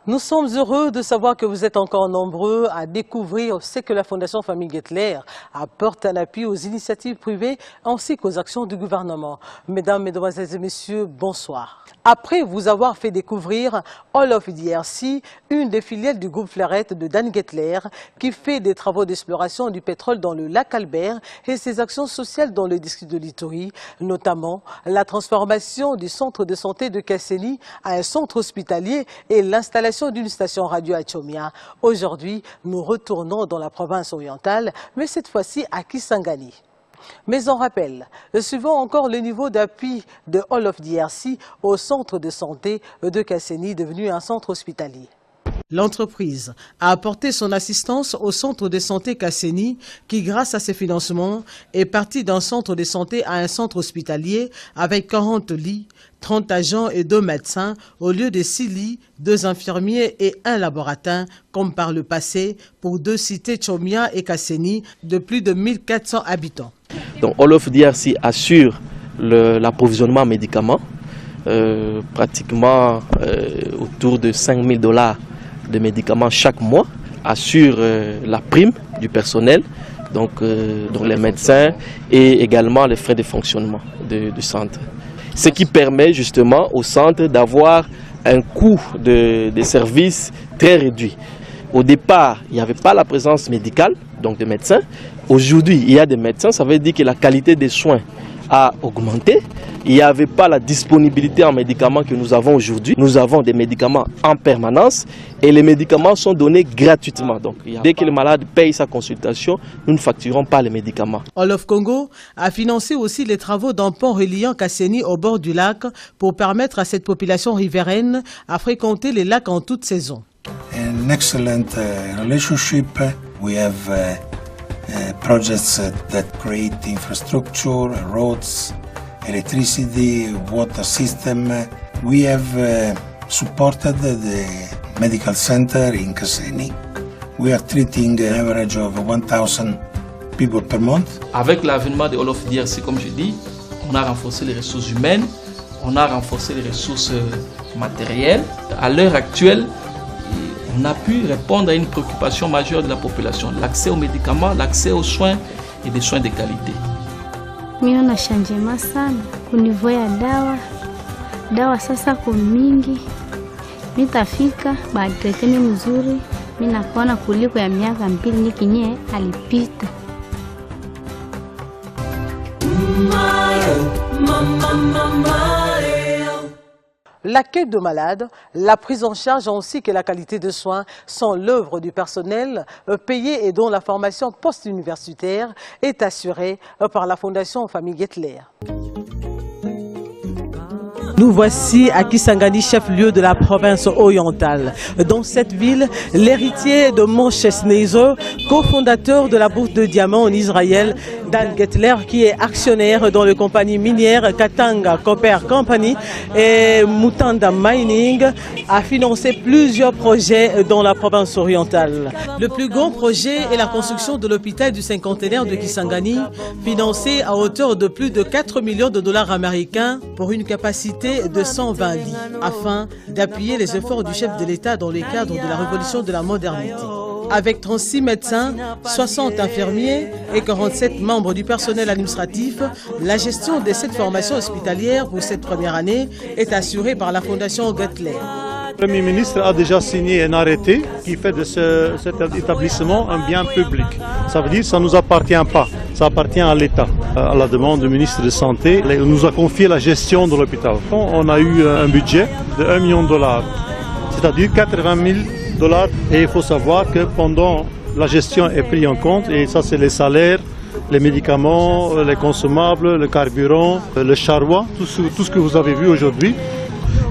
Nous sommes heureux de savoir que vous êtes encore nombreux à découvrir ce que la Fondation Famille Guettler apporte en appui aux initiatives privées ainsi qu'aux actions du gouvernement. Mesdames, Mesdemoiselles et Messieurs, bonsoir. Après vous avoir fait découvrir All of DRC, une des filiales du groupe Fleurette de Dan Guettler, qui fait des travaux d'exploration du pétrole dans le lac Albert et ses actions sociales dans le district de l'Ituri, notamment la transformation du centre de santé de Kasseni à un centre hospitalier et l'installation d'une station radio à Tchomia. Aujourd'hui, nous retournons dans la province orientale, mais cette fois-ci à Kisangani. Mais on rappelle, suivons encore le niveau d'appui de All of DRC au centre de santé de Kasseni, devenu un centre hospitalier. L'entreprise a apporté son assistance au centre de santé Kasseni qui, grâce à ses financements, est parti d'un centre de santé à un centre hospitalier avec 40 lits, 30 agents et 2 médecins au lieu de 6 lits, 2 infirmiers et 1 laboratin, comme par le passé, pour 2 cités Tchomia et Kasseni de plus de 1400 habitants. Donc All of DRC assure l'approvisionnement en médicaments, pratiquement autour de $5 000 de médicaments chaque mois, assure la prime du personnel, donc les médecins, et également les frais de fonctionnement du centre. Ce qui permet justement au centre d'avoir un coût de service très réduit. Au départ, il n'y avait pas la présence médicale, donc de médecins. Aujourd'hui, il y a des médecins, ça veut dire que la qualité des soins a augmenté. Il n'y avait pas la disponibilité en médicaments que nous avons aujourd'hui. Nous avons des médicaments en permanence et les médicaments sont donnés gratuitement. Donc, dès que le malade paye sa consultation, nous ne facturons pas les médicaments. All of Congo a financé aussi les travaux d'un pont reliant Kasseni au bord du lac pour permettre à cette population riveraine à fréquenter les lacs en toute saison. An excellent relationship. We have projects that create infrastructure, roads, electricity, water system. We have supported the medical center in Kasseni. We are treating an average of 1,000 people per month. Avec l'avènement de All of DRC, comme je dis, on a renforcé les ressources humaines, on a renforcé les ressources matérielles. À l'heure actuelle, on a pu répondre à une préoccupation majeure de la population, l'accès aux médicaments, l'accès aux soins et des soins de qualité. Mimi na changement sana kunivyo ya dawa sasa kwa mingi nitafika baadreteni mzuri mimi nakuona kuliko ya miaka 2 nikinye alipita. L'accueil de malades, la prise en charge ainsi que la qualité de soins sont l'œuvre du personnel payé et dont la formation post-universitaire est assurée par la Fondation Famille Guettler. Nous voici à Kisangani, chef-lieu de la province orientale. Dans cette ville, l'héritier de Moshe Sneiser, cofondateur de la bourse de diamants en Israël, Dan Guettler, qui est actionnaire dans la compagnie minière Katanga Copper Company et Mutanda Mining, a financé plusieurs projets dans la province orientale. Le plus grand projet est la construction de l'hôpital du cinquantenaire de Kisangani, financé à hauteur de plus de $4 millions américains pour une capacité de 120 lits, afin d'appuyer les efforts du chef de l'État dans le cadre de la révolution de la modernité. Avec 36 médecins, 60 infirmiers et 47 membres du personnel administratif, la gestion de cette formation hospitalière pour cette première année est assurée par la Fondation Guettler. Le Premier ministre a déjà signé un arrêté qui fait de cet établissement un bien public. Ça veut dire que ça ne nous appartient pas, ça appartient à l'État. À la demande du ministre de la Santé, il nous a confié la gestion de l'hôpital. On a eu un budget de $1 million, c'est-à-dire $80 000. Et il faut savoir que pendant la gestion est prise en compte, et ça c'est les salaires, les médicaments, les consommables, le carburant, le charroi, tout ce que vous avez vu aujourd'hui.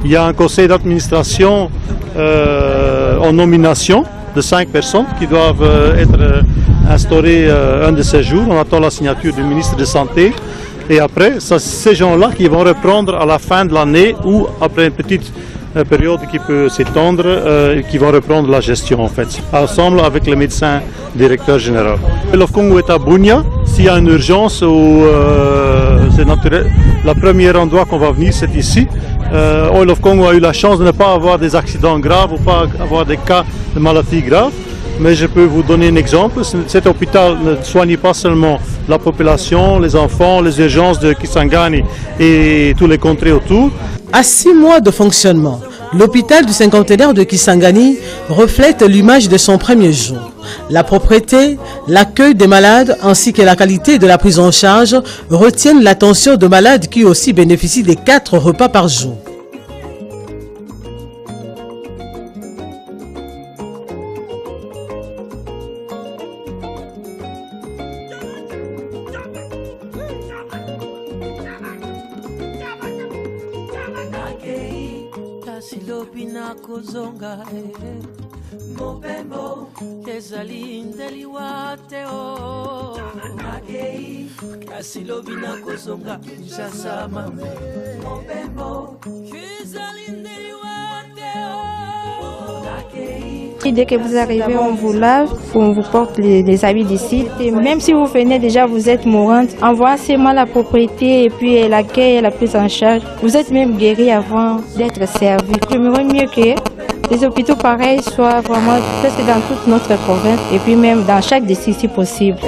Il y a un conseil d'administration en nomination de 5 personnes qui doivent être instaurées un de ces jours. On attend la signature du ministre de la Santé. Et après, c'est ces gens-là qui vont reprendre à la fin de l'année ou après une petite période qui peut s'étendre, qui vont reprendre la gestion en fait, ensemble avec le médecin directeur général. Le Congo est à Bunia. S'il y a une urgence ou c'est naturel, le premier endroit qu'on va venir c'est ici. Oil of Congo a eu la chance de ne pas avoir des accidents graves ou pas avoir des cas de maladies graves. Mais je peux vous donner un exemple. Cet hôpital ne soigne pas seulement la population, les enfants, les urgences de Kisangani et tous les contrées autour. À 6 mois de fonctionnement, l'hôpital du cinquantenaire de Kisangani reflète l'image de son premier jour. La propreté, l'accueil des malades ainsi que la qualité de la prise en charge retiennent l'attention de malades qui aussi bénéficient des 4 repas par jour. Dès que vous arrivez, on vous lave, on vous porte les habits d'ici. Même si vous venez déjà, vous êtes mourante, en voyant seulement la propriété et puis l'accueil et la prise en charge, vous êtes même guéri avant d'être servi. J'aimerais mieux que les hôpitaux pareils soient vraiment presque dans toute notre province et puis même dans chaque district si possible.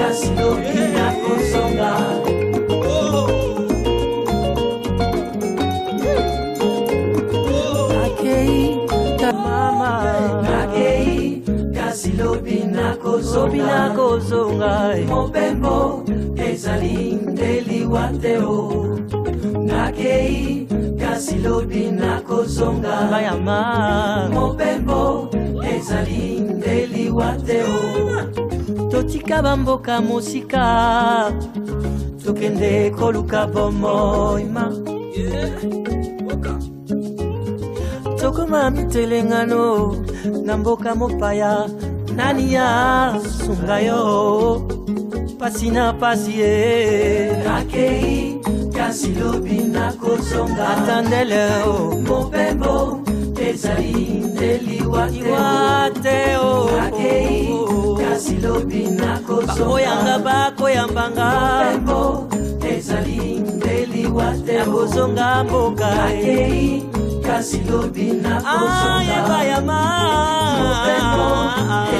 Totika bamboka musika tokende koluka bomoima tokoma mitelengano na mboka mopaya nani ya sungayo pasina pasie nakei kasi lobi na kozonga atandele mopembo ezali ndeliwate nakei kasi lobi na kozonga bakoyanga bakoyambanga mopembo ezali ndeliwate kozonga mboka nakei kasi lobi na kozonga bayama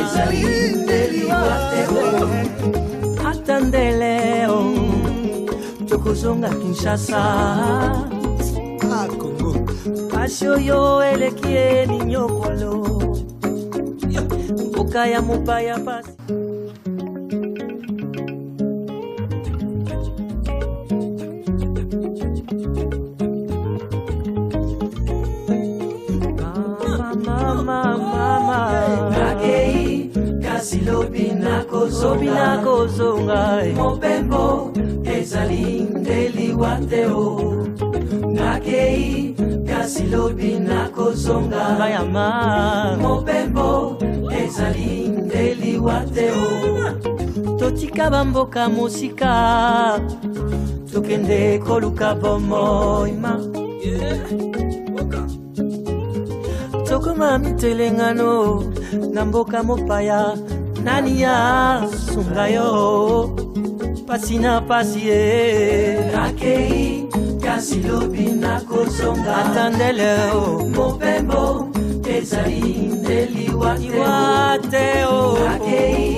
ezali ndeliwate atandeleo tokozonga Kinshasa Congo pashoyo elekie ni nyokolo mboka ya mopaya pasi Sobina kozonga mopembo ezali ndeliwateo nakei kasi lobina kozonga bayama mopembo ezali ndeliwateo totika bamboka musika tokende koluka bomoima tokoma mitelengano na mboka mopaya nani ya sungayo pasina pasie nakei kasi lobi na kozonga atandele mopembo ezali ndeliwateo nakei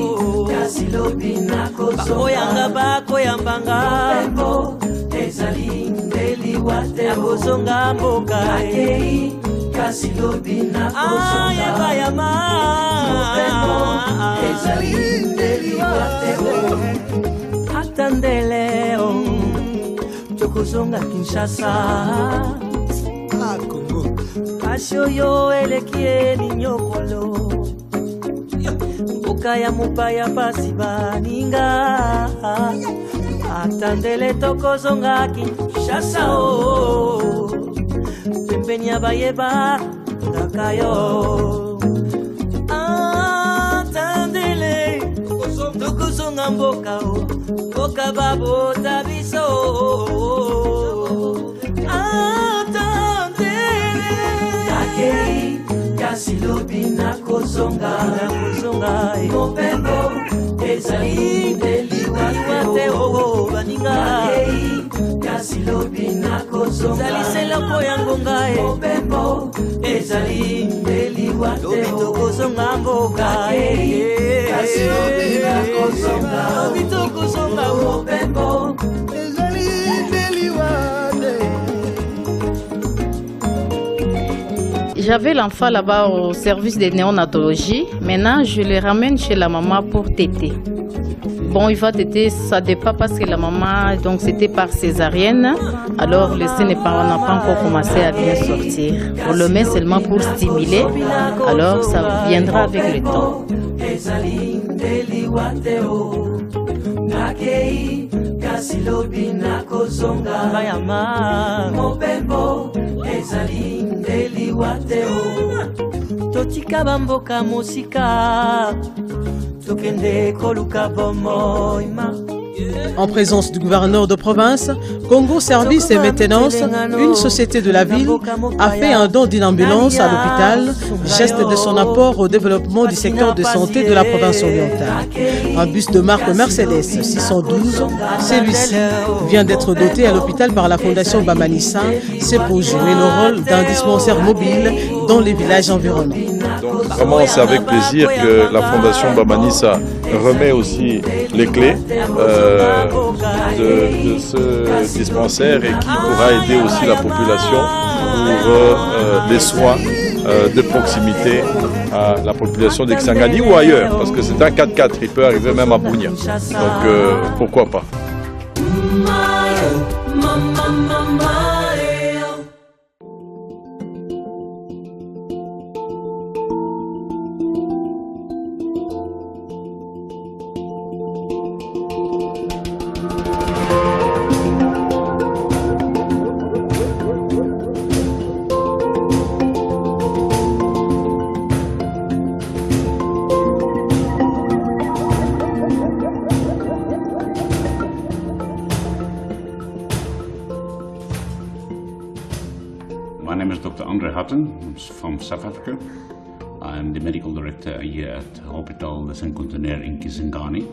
kasi lobi na kozonga bakoyanga bakoyambanga mopembo ezali ndeliwateo kozonga mboka nakei kasi lobi na kozonga bayama ezali ndeliwateo atandeleo tokozonga Kinshasa Congo pashoyo elekie ni nyokolo mboka ya mopaya pasi baninga atandele tokozonga Kinshasa pembeni ya bayeba ndakayo atandele tokozonga mboka mboka babota biso atandele nakei kasi lobi na kozonga mopembo ezali ndeliwateo baninga nakei kasi lobi nakozonga ezali seloko ya ngonga mobembo ezali ndeliwa te lobi tokozonga mboka kasi lobi nakozonga lobi tokozonga mobembo ezali ndeliwa te. J'avais l'enfant là-bas au service de néonatologie. Maintenant, je le ramène chez la maman pour téter. Bon, il va téter, ça dépend parce que la maman, donc c'était par césarienne. Alors, le sein n'a pas encore commencé à bien sortir. On le met seulement pour stimuler. Alors, ça viendra avec le temps. Totika bamboka musika tokende koluka bomoima. En présence du gouverneur de province, Congo Service et Maintenance, une société de la ville, a fait un don d'une ambulance à l'hôpital, geste de son apport au développement du secteur de santé de la province orientale. Un bus de marque Mercedes 612, celui-ci vient d'être doté à l'hôpital par la Fondation Bamanissa. C'est pour jouer le rôle d'un dispensaire mobile dans les villages environnants. Donc vraiment c'est avec plaisir que la Fondation Bamanissa remet aussi les clés de ce dispensaire et qui pourra aider aussi la population pour des soins de proximité à la population de Kisangani ou ailleurs, parce que c'est un 4x4, il peut arriver même à Bunia. Donc pourquoi pas. My name is Dr. Andre Hutton. I'm from South Africa. I'm the medical director here at Hospital de Saint-Contenaire in Kisangani.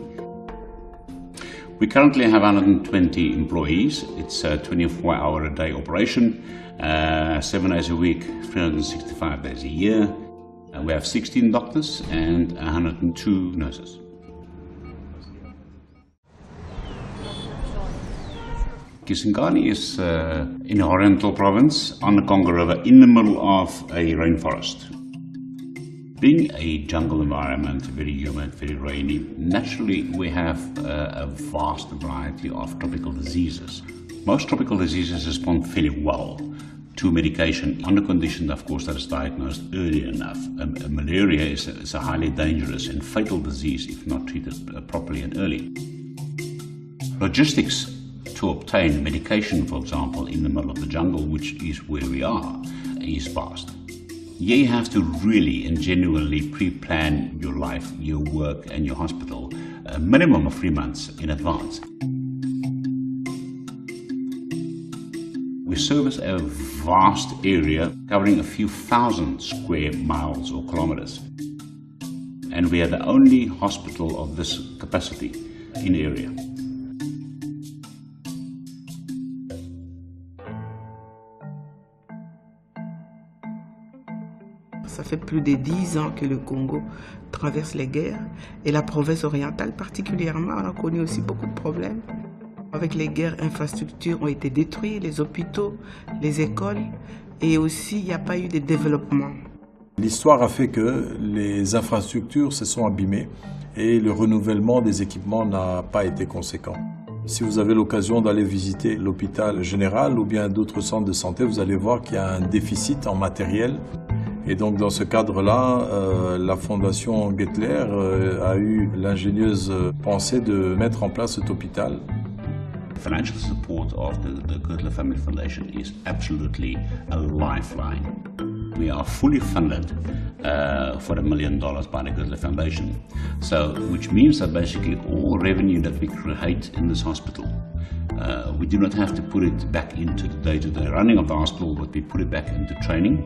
We currently have 120 employees. It's a 24-hour-a-day operation, 7 days a week, 365 days a year. We have 16 doctors and 102 nurses. Kisangani is in Oriental province on the Congo River in the middle of a rainforest. Being a jungle environment, very humid, very rainy, naturally we have a vast variety of tropical diseases. Most tropical diseases respond fairly well to medication under condition, of course, that is diagnosed early enough. Malaria is a highly dangerous and fatal disease if not treated properly and early. Logistics to obtain medication, for example, in the middle of the jungle, which is where we are, is vast. You have to really and genuinely pre-plan your life, your work and your hospital a minimum of 3 months in advance. We service a vast area covering a few thousand square miles or kilometers. And we are the only hospital of this capacity in the area. Ça fait plus de 10 ans que le Congo traverse les guerres et la province orientale particulièrement, on a connu aussi beaucoup de problèmes. Avec les guerres, infrastructures ont été détruites, les hôpitaux, les écoles et aussi il n'y a pas eu de développement. L'histoire a fait que les infrastructures se sont abîmées et le renouvellement des équipements n'a pas été conséquent. Si vous avez l'occasion d'aller visiter l'hôpital général ou bien d'autres centres de santé, vous allez voir qu'il y a un déficit en matériel. Et donc dans ce cadre-là, la Fondation Gettler a eu l'ingénieuse pensée de mettre en place cet hôpital. The financial support of the Gettler Family Foundation is absolutely a lifeline. We are fully funded for $1 million by the Gettler Foundation. So, which means that basically all revenue that we create in this hospital, we do not have to put it back into the day-to-day running of the hospital, but we put it back into training.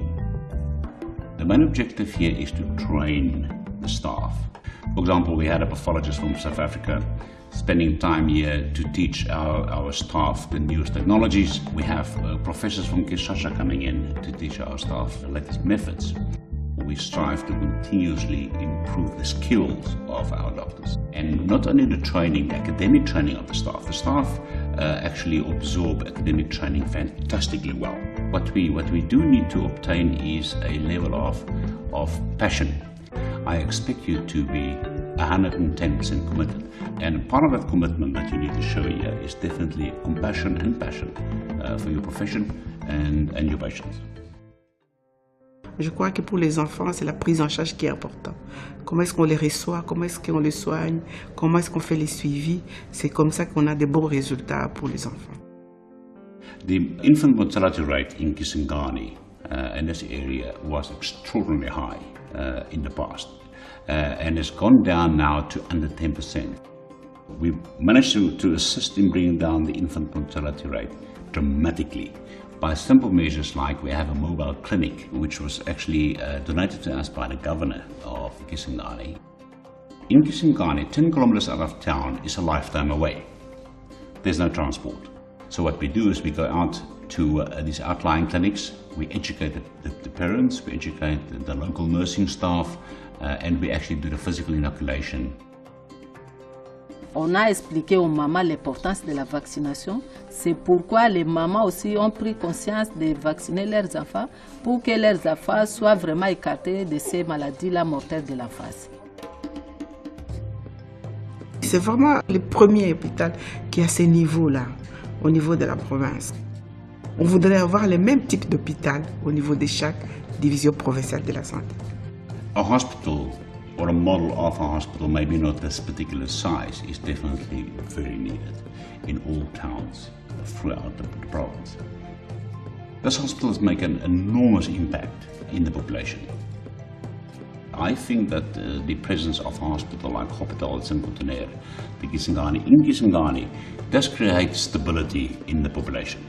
The main objective here is to train the staff. For example, we had a pathologist from South Africa spending time here to teach our staff the newest technologies. We have professors from Kinshasa coming in to teach our staff the latest methods. We strive to continuously improve the skills of our doctors. And not only the training, the academic training of the staff actually absorb academic training fantastically well. What we do need to obtain is a level of passion. I expect you to be 110% committed. And part of that commitment that you need to show here is definitely compassion and passion for your profession and your patients. Je crois que pour les enfants, c'est la prise en charge qui est importante. Comment est-ce qu'on les reçoit, comment est-ce qu'on les soigne, comment est-ce qu'on fait les suivis. C'est comme ça qu'on a de bons résultats pour les enfants. The infant mortality rate in Kisangani in this area was extraordinarily high in the past and has gone down now to under 10%. We managed to assist in bringing down the infant mortality rate dramatically by simple measures like we have a mobile clinic which was actually donated to us by the governor of Kisangani. In Kisangani, 10 kilometers out of town is a lifetime away. There's no transport. So what we do is we go out to these outlying clinics, we educate the parents, we educate the local nursing staff, and we actually do the physical inoculation. On a expliqué aux mamans l'importance de la vaccination. C'est pourquoi les mamans aussi ont pris conscience de vacciner leurs enfants pour que leurs enfants soient vraiment écartés de ces maladies-là mortelles de l'enfance. C'est vraiment le premier hôpital qui a ce niveau-là, au niveau de la province. On voudrait avoir le même type d'hôpital au niveau de chaque division provinciale de la santé. A hospital or a model of a hospital, maybe not this particular size, is definitely very needed in all towns throughout the province. Those hospitals make an enormous impact in the population. I think that the presence of a hospital like Hospital Saint-Contrenaire, in Kisangani, does create stability in the population.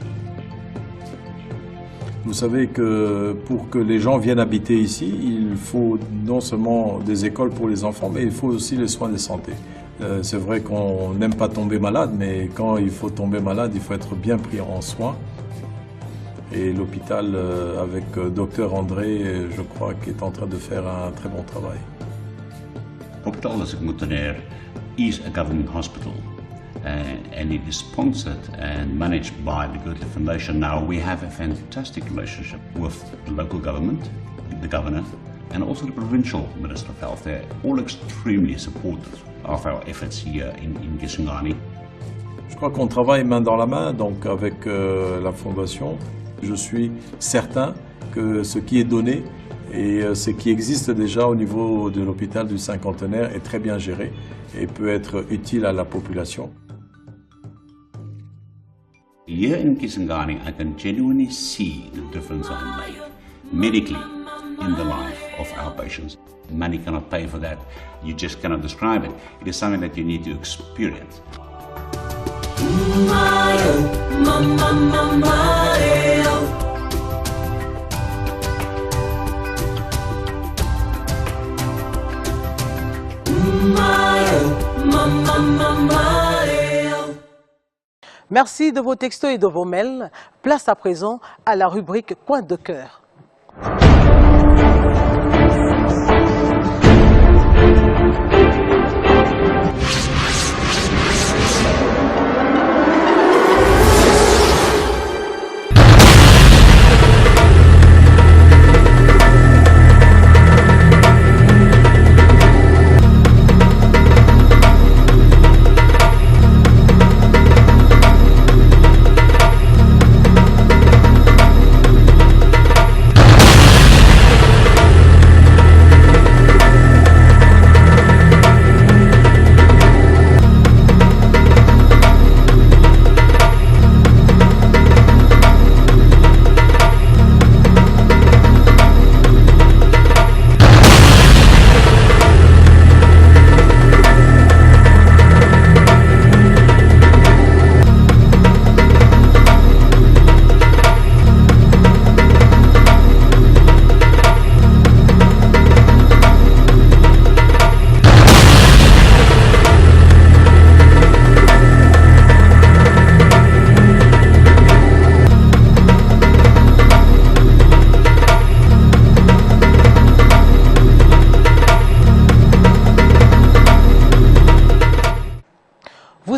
Vous savez que pour que les gens viennent habiter ici, il faut non seulement des écoles pour les enfants, mais il faut aussi les soins de santé. C'est vrai qu'on n'aime pas tomber malade, mais quand il faut tomber malade, il faut être bien pris en soin. Et l'hôpital avec Dr André, je crois qu'il est en train de faire un très bon travail. Hospital Saint-Contrenaire is a government hospital. And it is sponsored and managed by the Goethe Foundation. Now we have a fantastic relationship with the local government, the governor, and also the provincial Minister of Health. They're all extremely supportive of our efforts here in Kisangani. Je crois qu'on travaille main dans la main, donc avec la Fondation. Je suis certain que ce qui est donné et ce qui existe déjà au niveau de l'hôpital du Cinquantenaire est très bien géré et peut être utile à la population. Here in Kisangani, I can genuinely see the difference I made medically in the life of our patients. Money cannot pay for that. You just cannot describe it. It is something that you need to experience. Merci de vos textos et de vos mails. Place à présent à la rubrique Coin de cœur.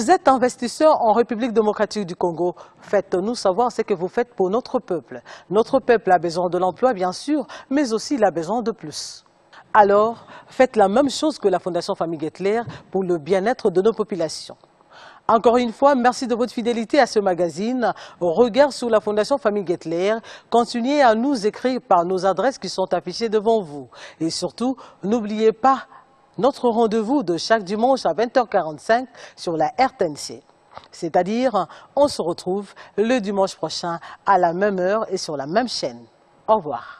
Vous êtes investisseur en République démocratique du Congo. Faites-nous savoir ce que vous faites pour notre peuple. Notre peuple a besoin de l'emploi, bien sûr, mais aussi il a besoin de plus. Alors, faites la même chose que la Fondation Famille Guettler pour le bien-être de nos populations. Encore une fois, merci de votre fidélité à ce magazine. Regard sur la Fondation Famille Guettler. Continuez à nous écrire par nos adresses qui sont affichées devant vous. Et surtout, n'oubliez pas notre rendez-vous de chaque dimanche à 20h45 sur la RTNC. C'est-à-dire, on se retrouve le dimanche prochain à la même heure et sur la même chaîne. Au revoir.